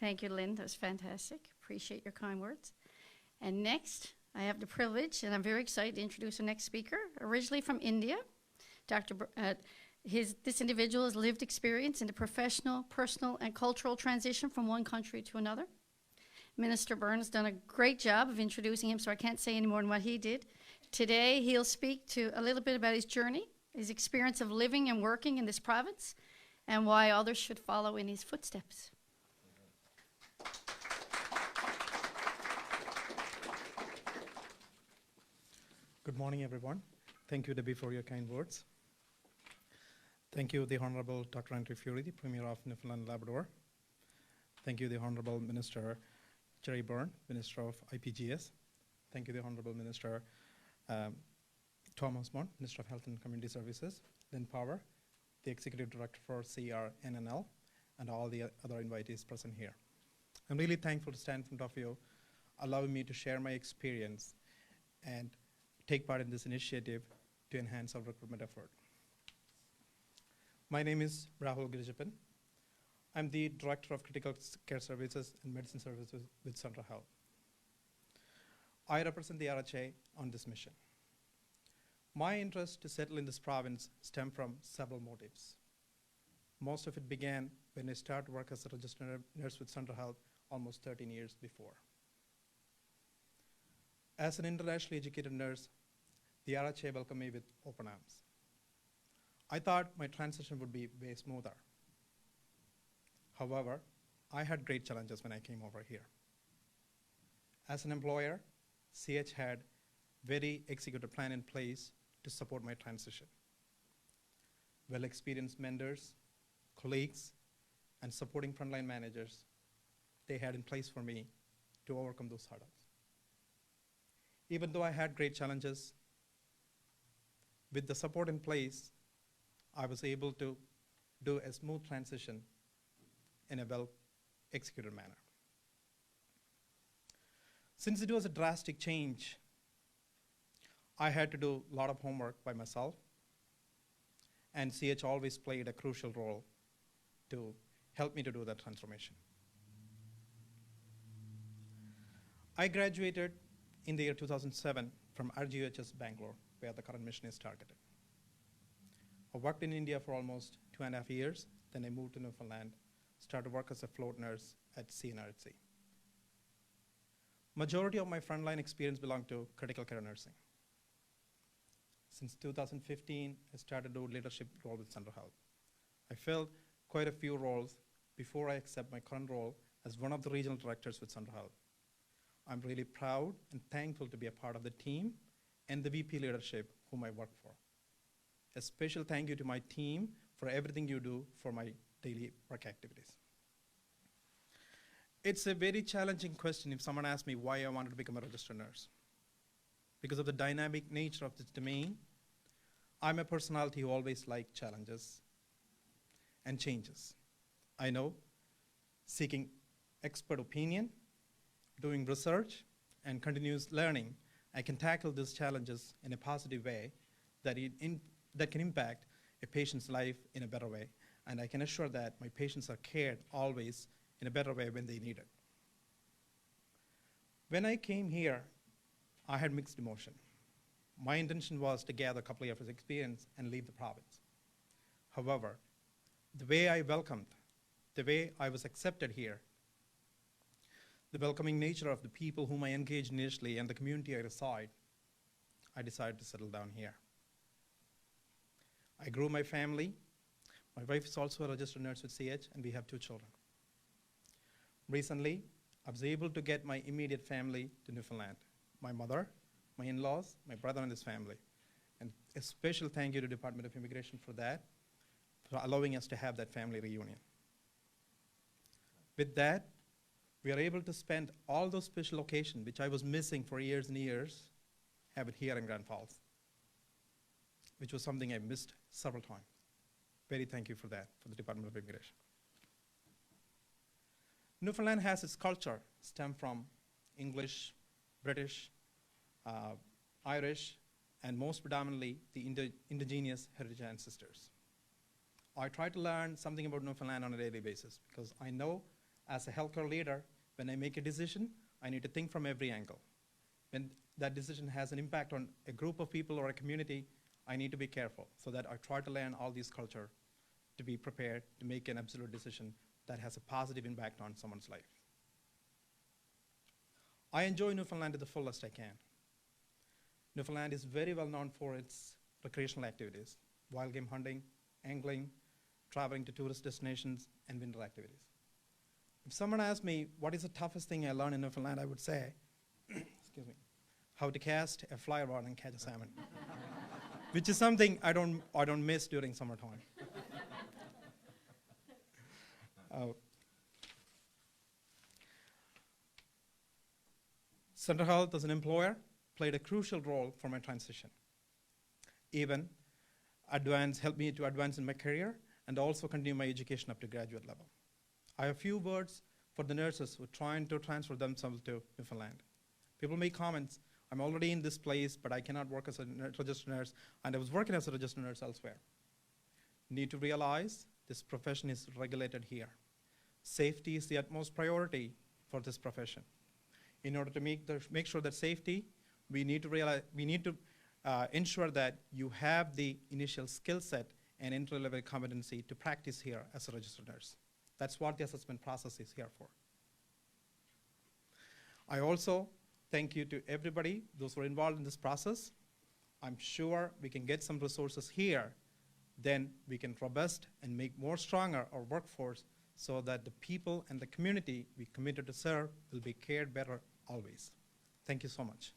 Thank you, Lynn. That was fantastic. Appreciate your kind words. And next, I have the privilege, and I'm very excited to introduce our next speaker, originally from India. This individual has lived experience in the professional, personal, and cultural transition from one country to another. Minister Byrne has done a great job of introducing him, so I can't say any more than what he did. Today, he'll speak to a little bit about his journey, his experience of living and working in this province, and why others should follow in his footsteps. Good morning, everyone. Thank you, Debbie, for your kind words. Thank you, the Honorable Dr. Andrew Fury, the Premier of Newfoundland and Labrador. Thank you, the Honorable Minister Jerry Byrne, Minister of IPGS. Thank you, the Honorable Minister Thomas Mont, Minister of Health and Community Services. Lynn Power, the Executive Director for CRNNL, and all the other invitees present here. I'm really thankful to stand in front of you, allowing me to share my experience and take part in this initiative to enhance our recruitment effort. My name is Rahul PG. I'm the Director of Critical Care Services and Medicine Services with Central Health. I represent the RHA on this mission. My interest to settle in this province stemmed from several motives. Most of it began when I started work as a registered nurse with Central Health almost 13 years before. As an internationally educated nurse, the RHA welcomed me with open arms. I thought my transition would be way smoother. However, I had great challenges when I came over here. As an employer, CH had very executed plan in place to support my transition. Well-experienced mentors, colleagues, and supporting frontline managers, they had in place for me to overcome those hurdles. Even though I had great challenges, with the support in place, I was able to do a smooth transition in a well-executed manner. Since it was a drastic change, I had to do a lot of homework by myself, and CH always played a crucial role to help me to do that transformation. I graduated in the year 2007 from RGUHS Bangalore, where the current mission is targeted. I worked in India for almost 2.5 years, then I moved to Newfoundland, started work as a float nurse at CNRHC. Majority of my frontline experience belonged to critical care nursing. Since 2015, I started to do leadership role with Central Health. I filled quite a few roles before I accept my current role as one of the regional directors with Central Health. I'm really proud and thankful to be a part of the team and the VP leadership whom I work for. A special thank you to my team for everything you do for my daily work activities. It's a very challenging question if someone asks me why I wanted to become a registered nurse. Because of the dynamic nature of this domain, I'm a personality who always likes challenges and changes. I know seeking expert opinion, doing research, and continuous learning, I can tackle these challenges in a positive way that can impact a patient's life in a better way. And I can assure that my patients are cared always in a better way when they need it. When I came here, I had mixed emotion. My intention was to gather a couple of years experience and leave the province. However, the way I welcomed, the way I was accepted here, the welcoming nature of the people whom I engaged initially and the community I reside, I decided to settle down here. I grew my family. My wife is also a registered nurse with CH, and we have 2 children. Recently, I was able to get my immediate family to Newfoundland. My mother, my in-laws, my brother and his family. And a special thank you to Department of Immigration for that, for allowing us to have that family reunion. With that, we are able to spend all those special occasions, which I was missing for years and years, have it here in Grand Falls, which was something I missed several times. Very thank you for that, for the Department of Immigration. Newfoundland has its culture stem from English, British, Irish, and most predominantly the indigenous heritage ancestors. I try to learn something about Newfoundland on a daily basis because I know As a healthcare leader, when I make a decision, I need to think from every angle. When that decision has an impact on a group of people or a community, I need to be careful so that I try to learn all these culture to be prepared to make an absolute decision that has a positive impact on someone's life. I enjoy Newfoundland to the fullest I can. Newfoundland is very well known for its recreational activities, wild game hunting, angling, traveling to tourist destinations, and winter activities. If someone asked me what is the toughest thing I learned in Newfoundland, I would say, excuse me, how to cast a fly rod and catch a salmon, which is something I don't miss during summertime. Center Health as an employer played a crucial role for my transition. Even helped me to advance in my career and also continue my education up to graduate level. I have a few words for the nurses who are trying to transfer themselves to Newfoundland. People make comments, I'm already in this place, but I cannot work as a registered nurse, and I was working as a registered nurse elsewhere. You need to realize this profession is regulated here. Safety is the utmost priority for this profession. In order to make sure that safety, we need to ensure that you have the initial skill set and entry-level competency to practice here as a registered nurse. That's what the assessment process is here for. I also thank you to everybody, those who are involved in this process. I'm sure we can get some resources here, then we can robust and make more stronger our workforce so that the people and the community we committed to serve will be cared better always. Thank you so much.